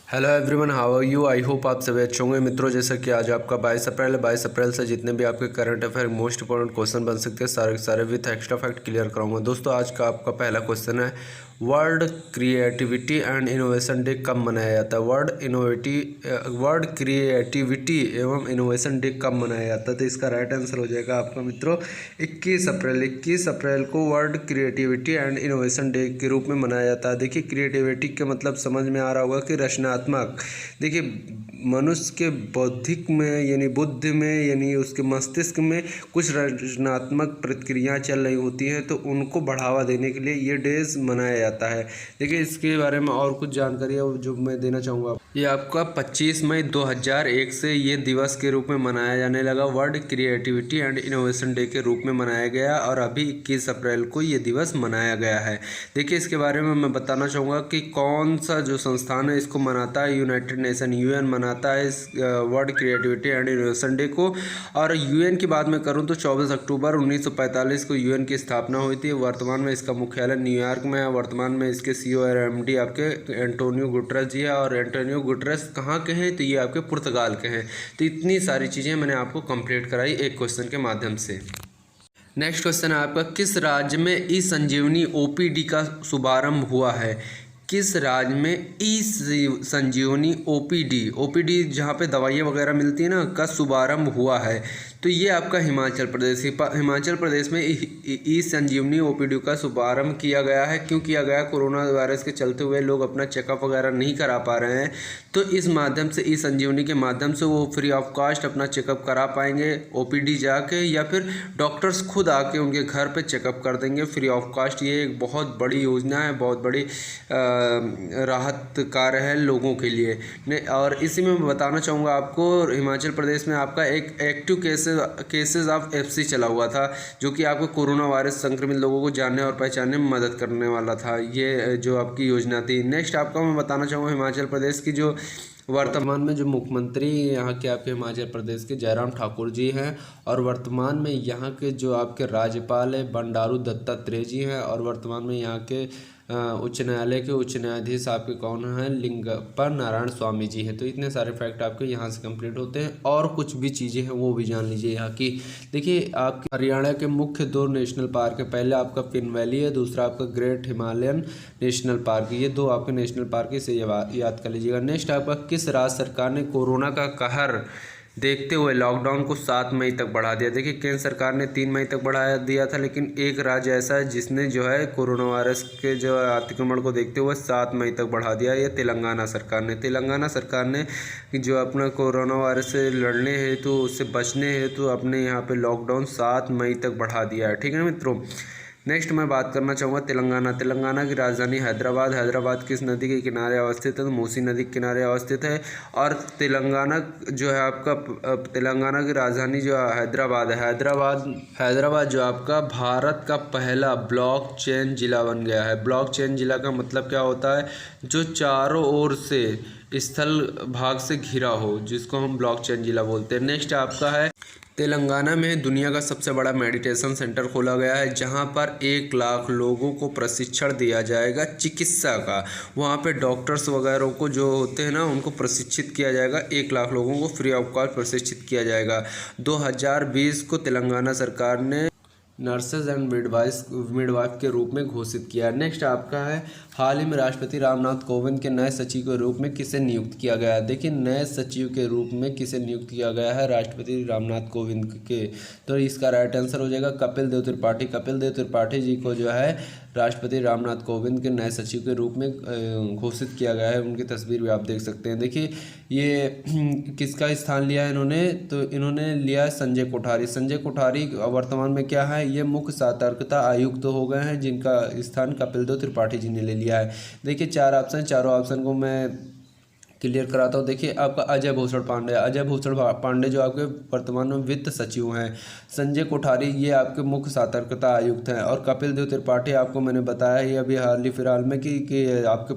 Hello everyone, how are you. I hope आप सभी अच्छे होंगे। मित्रों, जैसा कि आज आपका 22 अप्रैल है। 22 अप्रैल से जितने भी आपके current affair most important question बन सकते हैं सारे सारे विथ एक्स्ट्रा फैक्ट क्लियर कराऊंगा। दोस्तों, आज का आपका पहला क्वेश्चन है, world creativity and innovation day कब मनाया जाता है। वर्ल्ड क्रिएटिविटी एवं इनोवेशन डे कब मनाया जाता है। तो इसका राइट आंसर हो जाएगा आपका मित्रों 21 अप्रैल को world creativity and innovation day के रूप में मनाया जाता है। देखिए, क्रिएटिविटी का मतलब समझ में आ रहा होगा कि रचनात्मक। देखिए, मनुष्य के बौद्धिक में यानी बुद्धि में यानी उसके मस्तिष्क में कुछ रचनात्मक प्रक्रियाएं चल रही होती हैं, तो उनको बढ़ावा देने के लिए ये डेज मनाया जाता है। देखिए, इसके बारे में और कुछ जानकारी है जो मैं देना चाहूँगा। ये आपका 25 मई 2001 से ये दिवस के रूप में मनाया जाने लगा। World creativity and innovation day के रूप में मनाया गया और अभी 21 अप्रैल को ये दिवस मनाया गया है। देखिए, इसके बारे में मैं बताना चाहूँगा कि कौन सा जो संस्थान है इसको मनाता है। यूनाइटेड नेशन यूएन मनाता है इस world creativity and innovation day को। और यूएन की बात मैं करूँ तो 24 अक्टूबर 1945 को यूएन की स्थापना हुई थी। वर्तमान में इसका मुख्यालय न्यूयॉर्क में है। वर्तमान में इसके सीईओ और एमडी आपके एंटोनियो गुटरेस जी है। और एंटोनियो गुटरेस कहाँ के हैं, तो ये आपके पुर्तगाल के हैं। तो इतनी सारी चीज़ें मैंने आपको कंप्लीट कराई एक क्वेश्चन के माध्यम से। नेक्स्ट क्वेश्चन है आपका, किस राज्य में ई संजीवनी ओपीडी का शुभारंभ हुआ है। किस राज्य में ई संजीवनी ओपीडी जहाँ पे दवाइयाँ वगैरह मिलती है ना, का शुभारंभ हुआ है। तो ये आपका हिमाचल प्रदेश में ई संजीवनी ओपीडी का शुभारंभ किया गया है। क्यों किया गया? कोरोना वायरस के चलते हुए लोग अपना चेकअप वगैरह नहीं करा पा रहे हैं, तो इस माध्यम से ई संजीवनी के माध्यम से वो फ्री ऑफ कॉस्ट अपना चेकअप करा पाएंगे ओपीडी जाके, या फिर डॉक्टर्स खुद आके उनके घर पे चेकअप कर देंगे फ्री ऑफ कॉस्ट। ये एक बहुत बड़ी योजना है, बहुत बड़ी राहत कार्य है लोगों के लिए। और इसी में मैं बताना चाहूँगा आपको, हिमाचल प्रदेश में आपका एक एक्टिव केसेस ऑफ एफसी चला हुआ था, जो कि आपको कोरोना वायरस संक्रमित लोगों को जानने और पहचानने में मदद करने वाला था। ये जो आपकी योजना थी। नेक्स्ट आपका मैं बताना चाहूँगा, हिमाचल प्रदेश की जो वर्तमान में जो मुख्यमंत्री यहाँ के आपके हिमाचल प्रदेश के जयराम ठाकुर जी हैं, और वर्तमान में यहाँ के जो आपके राज्यपाल है बंडारू दत्तात्रेय जी हैं, और वर्तमान में यहाँ के उच्च न्यायालय के उच्च न्यायाधीश आपके कौन हैं, लिंगप्पा नारायण स्वामी जी हैं। तो इतने सारे फैक्ट आपके यहाँ से कंप्लीट होते हैं, और कुछ भी चीज़ें हैं वो भी जान लीजिए यहाँ की। देखिए, आपके हरियाणा के मुख्य 2 नेशनल पार्क है। पहले आपका पिन वैली है, दूसरा आपका ग्रेट हिमालयन नेशनल पार्क। ये 2 आपके नेशनल पार्क है, इसे याद कर लीजिएगा। नेक्स्ट आपका, किस राज्य सरकार ने कोरोना का कहर देखते हुए लॉकडाउन को 7 मई तक बढ़ा दिया। देखिए, केंद्र सरकार ने 3 मई तक बढ़ा दिया था, लेकिन एक राज्य ऐसा है जिसने जो है कोरोना वायरस के जो अतिक्रमण को देखते हुए 7 मई तक बढ़ा दिया। ये तेलंगाना सरकार ने जो अपना कोरोना वायरस से लड़ने हेतु उससे बचने हेतु अपने यहाँ पे लॉकडाउन 7 मई तक बढ़ा दिया है। ठीक है मित्रों। नेक्स्ट मैं बात करना चाहूँगा तेलंगाना की राजधानी हैदराबाद किस नदी के किनारे अवस्थित है, तो मूसी नदी के किनारे अवस्थित है। और तेलंगाना जो है आपका तेलंगाना की राजधानी जो हैदराबाद जो आपका भारत का पहला ब्लॉकचेन जिला बन गया है। ब्लॉकचेन जिला का मतलब क्या होता है, जो चारों ओर से स्थल भाग से घिरा हो, जिसको हम ब्लॉकचेन जिला बोलते हैं। नेक्स्ट आपका है, तेलंगाना में दुनिया का सबसे बड़ा मेडिटेशन सेंटर खोला गया है, जहां पर 1 लाख लोगों को प्रशिक्षण दिया जाएगा चिकित्सा का। वहां पे डॉक्टर्स वगैरह को जो होते हैं ना, उनको प्रशिक्षित किया जाएगा। 1 लाख लोगों को फ्री ऑफ कॉस्ट प्रशिक्षित किया जाएगा। 2020 को तेलंगाना सरकार ने नर्सेज एंड मिडवाइफ के रूप में घोषित किया। नेक्स्ट आपका है, हाल ही में राष्ट्रपति रामनाथ कोविंद के नए सचिव के रूप में किसे नियुक्त किया गया है। देखिए, नए सचिव के रूप में किसे नियुक्त किया गया है, राष्ट्रपति रामनाथ कोविंद के। तो इसका राइट आंसर हो जाएगा कपिल देव त्रिपाठी जी को जो है राष्ट्रपति रामनाथ कोविंद के नए सचिव के रूप में घोषित किया गया है। उनकी तस्वीर भी आप देख सकते हैं। देखिए, ये किसका स्थान लिया है इन्होंने, तो इन्होंने लिया संजय कोठारी वर्तमान में क्या है, ये मुख्य सतर्कता आयुक्त हो गए हैं, जिनका स्थान कपिल देव त्रिपाठी जी ने ले लिया है। देखिए, चारों ऑप्शन को मैं क्लियर कराता हूँ। देखिए, आपका अजय भूषण पांडे जो आपके वर्तमान में वित्त सचिव हैं। संजय कोठारी ये आपके मुख्य सतर्कता आयुक्त हैं। और कपिल देव त्रिपाठी आपको मैंने बताया ही अभी हाल फिलहाल में कि आपके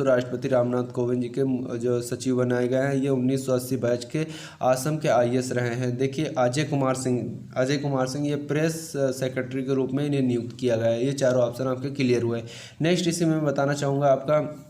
राष्ट्रपति रामनाथ कोविंद जी के जो सचिव बनाए गए हैं, ये 1980 बैच के आसम के आईएएस रहे हैं। देखिए, अजय कुमार सिंह ये प्रेस सेक्रेटरी के रूप में इन्हें नियुक्त किया गया है। ये चारों ऑप्शन आपके क्लियर हुए। नेक्स्ट इसी में बताना चाहूँगा, आपका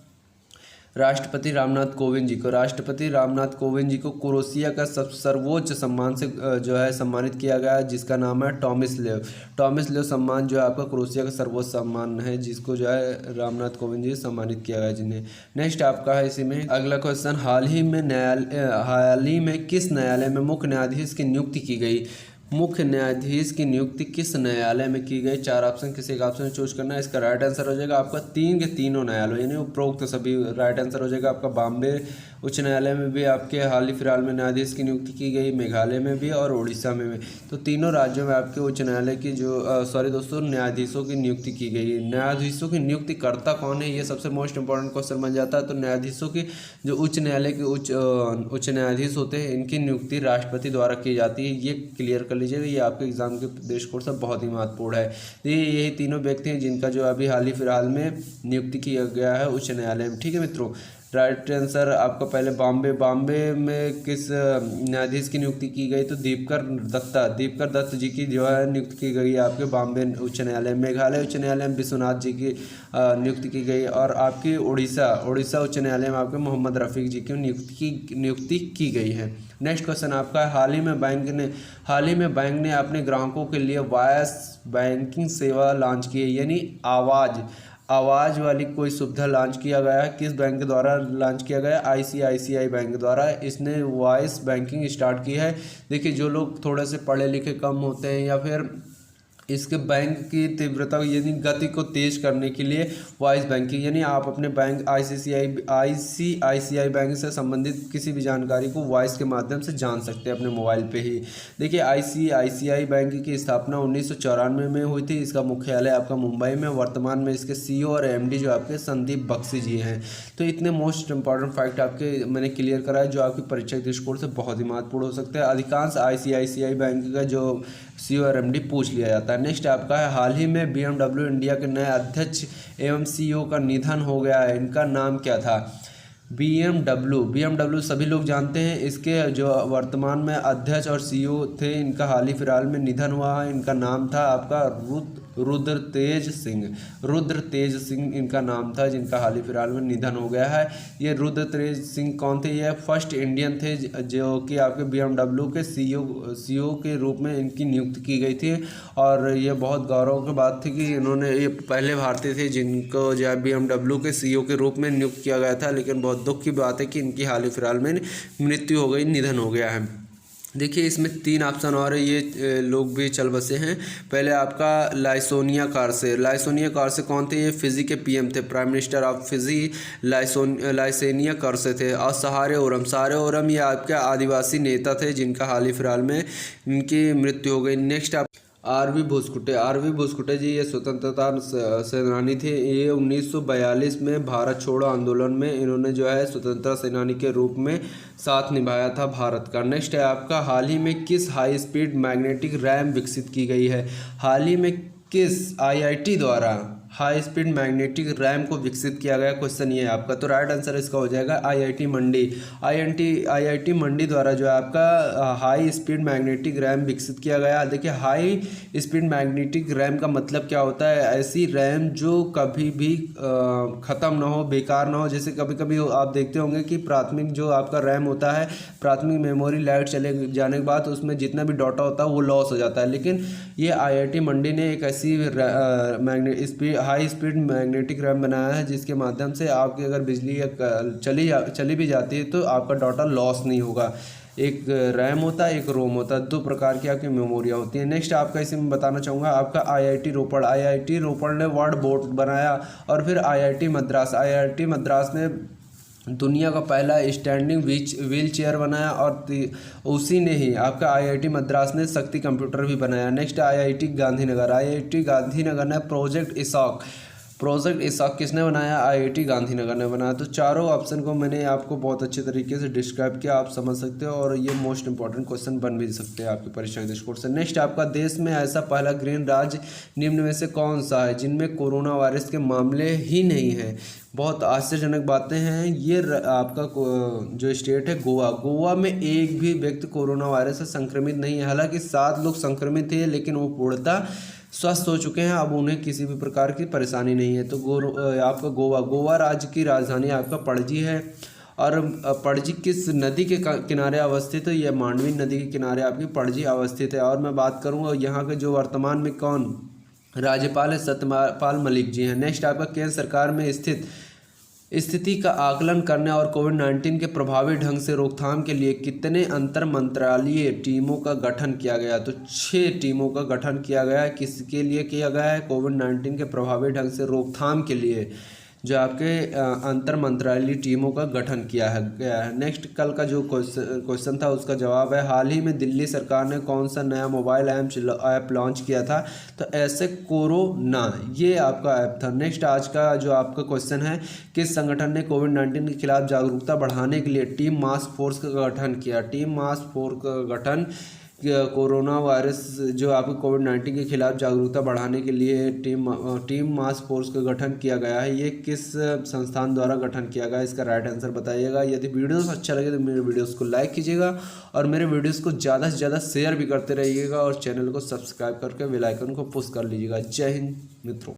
राष्ट्रपति रामनाथ कोविंद जी को। राष्ट्रपति रामनाथ कोविंद जी को क्रोएशिया का सर्वोच्च सम्मान से जो है सम्मानित किया गया है, जिसका नाम है टॉमिस्लेव। टॉमिस्लेव सम्मान जो है आपका क्रोएशिया का सर्वोच्च सम्मान है, जिसको जो है रामनाथ कोविंद जी सम्मानित किया गया जिन्हें। नेक्स्ट आपका है इसी में अगला क्वेश्चन, हाल ही में किस न्यायालय में मुख्य न्यायाधीश की नियुक्ति की गई? मुख्य न्यायाधीश की नियुक्ति किस न्यायालय में की गई? 4 ऑप्शन, किसी एक ऑप्शन चूज करना है। इसका राइट आंसर हो जाएगा आपका 3 के तीनों न्यायालय, यानी उपरोक्त सभी राइट आंसर हो जाएगा आपका। बॉम्बे उच्च न्यायालय में भी आपके हाल ही फिलहाल में न्यायाधीश की नियुक्ति की गई, मेघालय में भी और उड़ीसा में भी। तो तीनों राज्यों में आपके उच्च न्यायालय की जो न्यायाधीशों की नियुक्ति की गई है। न्यायाधीशों की नियुक्ति करता कौन है, ये सबसे मोस्ट इंपॉर्टेंट क्वेश्चन बन जाता है। तो न्यायाधीशों की जो उच्च न्यायालय के उच्च न्यायाधीश होते हैं, इनकी नियुक्ति राष्ट्रपति द्वारा की जाती है। ये क्लियर कर लीजिएगा, ये आपके एग्जाम के दृष्टिकोण से बहुत ही महत्वपूर्ण है। तो यही तीनों व्यक्ति हैं जिनका जो अभी हाल ही फिलहाल में नियुक्ति किया गया है उच्च न्यायालय में। ठीक है मित्रों, राइट आंसर आपका पहले बॉम्बे में किस न्यायाधीश की नियुक्ति की गई? तो दीपकर दत्त जी की जो है नियुक्ति की गई है आपके बॉम्बे उच्च न्यायालय। मेघालय उच्च न्यायालय में विश्वनाथ जी की नियुक्ति की गई, और आपकी उड़ीसा उच्च न्यायालय में आपके मोहम्मद रफ़ीक जी की नियुक्ति की गई है। नेक्स्ट क्वेश्चन आपका है, हाल ही में बैंक ने अपने ग्राहकों के लिए वॉइस बैंकिंग सेवा लॉन्च की है, यानी आवाज़ वाली कोई सुविधा लॉन्च किया गया है। किस बैंक के द्वारा लॉन्च किया गया? ICICI बैंक के द्वारा इसने वॉइस बैंकिंग स्टार्ट की है। देखिए, जो लोग थोड़े से पढ़े लिखे कम होते हैं या फिर इसके बैंक की तीव्रता यानी गति को तेज़ करने के लिए वॉइस बैंकिंग, यानी आप अपने बैंक ICICI बैंक से संबंधित किसी भी जानकारी को वॉइस के माध्यम से जान सकते हैं अपने मोबाइल पे ही। देखिए, ICICI बैंक की स्थापना 1994 में हुई थी। इसका मुख्यालय आपका मुंबई में। वर्तमान में इसके CEO और MD जो आपके संदीप बख्शी जी हैं। तो इतने मोस्ट इंपॉर्टेंट फैक्ट आपके मैंने क्लियर कराया जो आपकी परीक्षा के दृष्टिकोण से बहुत ही महत्वपूर्ण हो सकते हैं। अधिकांश ICICI बैंक का जो CEO और MD पूछ लिया जाता है। नेक्स्ट आपका है, हाल ही में BMW इंडिया के नए अध्यक्ष एवं CEO का निधन हो गया है। इनका नाम क्या था? BMW सभी लोग जानते हैं। इसके जो वर्तमान में अध्यक्ष और CEO थे, इनका हाल ही फिलहाल में निधन हुआ है। इनका नाम था आपका रुद्रतेज सिंह इनका नाम था, जिनका हाल ही फिलहाल में निधन हो गया है। ये रुद्रतेज सिंह कौन थे? ये फर्स्ट इंडियन थे जो कि आपके BMW के CEO के रूप में इनकी नियुक्ति की गई थी। और ये बहुत गौरव की बात थी कि इन्होंने ये पहले भारतीय थे जिनको जो है BMW के CEO के रूप में नियुक्त किया गया था। लेकिन बहुत दुख की बात है कि इनकी हाल ही फिलहाल में मृत्यु हो गई, निधन हो गया है। देखिए, इसमें 3 ऑप्शन और है, ये लोग भी चल बसे हैं। पहले आपका लाइसोनिया कारसे कौन थे? ये फिजी के PM थे, प्राइम मिनिस्टर ऑफ फिजी लाइसेनिया कारसे थे। और सहारे ओरम ये आपके आदिवासी नेता थे जिनका हाल ही फिलहाल में इनकी मृत्यु हो गई। नेक्स्ट आप आरवी भोसकुटे जी, ये स्वतंत्रता सेनानी थे। ये 1942 में भारत छोड़ो आंदोलन में इन्होंने जो है स्वतंत्रता सेनानी के रूप में साथ निभाया था भारत का। नेक्स्ट है आपका, हाल ही में किस हाई स्पीड मैग्नेटिक रैम विकसित की गई है? हाल ही में किस IIT द्वारा हाई स्पीड मैग्नेटिक रैम को विकसित किया गया? क्वेश्चन ये है आपका। तो राइट आंसर इसका हो जाएगा IIT मंडी। IIT मंडी द्वारा जो है आपका हाई स्पीड मैग्नेटिक रैम विकसित किया गया। देखिए, हाई स्पीड मैग्नेटिक रैम का मतलब क्या होता है? ऐसी रैम जो कभी भी ख़त्म ना हो, बेकार ना हो। जैसे कभी कभी आप देखते होंगे कि प्राथमिक जो आपका रैम होता है, प्राथमिक मेमोरी लाइट चले जाने के बाद उसमें जितना भी डाटा होता है वो लॉस हो जाता है। लेकिन ये IIT मंडी ने एक ऐसी हाई स्पीड मैग्नेटिक रैम बनाया है जिसके माध्यम से आपकी अगर बिजली चली भी जाती है तो आपका डाटा लॉस नहीं होगा। एक रैम होता है, एक रोम होता है, 2 प्रकार की आपकी मेमोरियाँ होती हैं। नेक्स्ट आपका इसी में बताना चाहूँगा आपका IIT रोपड़ ने वर्ड बोर्ड बनाया। और फिर IIT मद्रास ने दुनिया का पहला स्टैंडिंग व्हील चेयर बनाया। और उसी ने ही आपका IIT मद्रास ने शक्ति कंप्यूटर भी बनाया। नेक्स्ट IIT गांधीनगर ने प्रोजेक्ट इसाक किसने बनाया? IIT गांधीनगर ने बनाया। तो चारों ऑप्शन को मैंने आपको बहुत अच्छे तरीके से डिस्क्राइब किया, आप समझ सकते हो। और ये मोस्ट इंपॉर्टेंट क्वेश्चन बन भी सकते हैं आपकी परीक्षा के दृष्टिकोण से। नेक्स्ट आपका, देश में ऐसा पहला ग्रीन राज्य निम्न में से कौन सा है जिनमें कोरोना वायरस के मामले ही नहीं है? बहुत आश्चर्यजनक बातें हैं। ये आपका जो स्टेट है गोवा में एक भी व्यक्ति कोरोना वायरस से संक्रमित नहीं है। हालांकि 7 लोग संक्रमित थे, लेकिन वो पूर्णतः स्वस्थ हो चुके हैं, अब उन्हें किसी भी प्रकार की परेशानी नहीं है। तो आपका गोवा राज्य की राजधानी आपका पणजी है। और पणजी किस नदी के किनारे अवस्थित है? यह मांडवी नदी के किनारे आपकी पणजी अवस्थित है। और मैं बात करूँगा यहाँ के जो वर्तमान में कौन राज्यपाल है, सत्यपाल मलिक जी हैं। नेक्स्ट आपका केंद्र सरकार में स्थिति का आकलन करने और कोविड-19 के प्रभावी ढंग से रोकथाम के लिए कितने अंतर मंत्रालयीय टीमों का गठन किया गया? तो 6 टीमों का गठन किया गया है। किसके लिए किया गया है? कोविड-19 के प्रभावी ढंग से रोकथाम के लिए जो आपके अंतर मंत्रालयीय टीमों का गठन किया है। नेक्स्ट कल का जो क्वेश्चन था उसका जवाब है, हाल ही में दिल्ली सरकार ने कौन सा नया मोबाइल ऐप लॉन्च किया था? तो ऐसे कोरोना, ये आपका ऐप था। नेक्स्ट आज का जो आपका क्वेश्चन है, किस संगठन ने कोविड-19 के खिलाफ जागरूकता बढ़ाने के लिए टीम मास्क फोर्स का गठन किया? टीम मास्क फोर्स का गठन कोरोना वायरस जो आपको कोविड-19 के खिलाफ जागरूकता बढ़ाने के लिए टीम मास्क फोर्स का गठन किया गया है। ये किस संस्थान द्वारा गठन किया गया है? इसका राइट आंसर बताइएगा। यदि वीडियोस अच्छा लगे तो मेरे वीडियोस को लाइक कीजिएगा और मेरे वीडियोस को ज़्यादा से ज़्यादा शेयर भी करते रहिएगा और चैनल को सब्सक्राइब करके बेल आइकन को पुश कर लीजिएगा। जय हिंद मित्रों।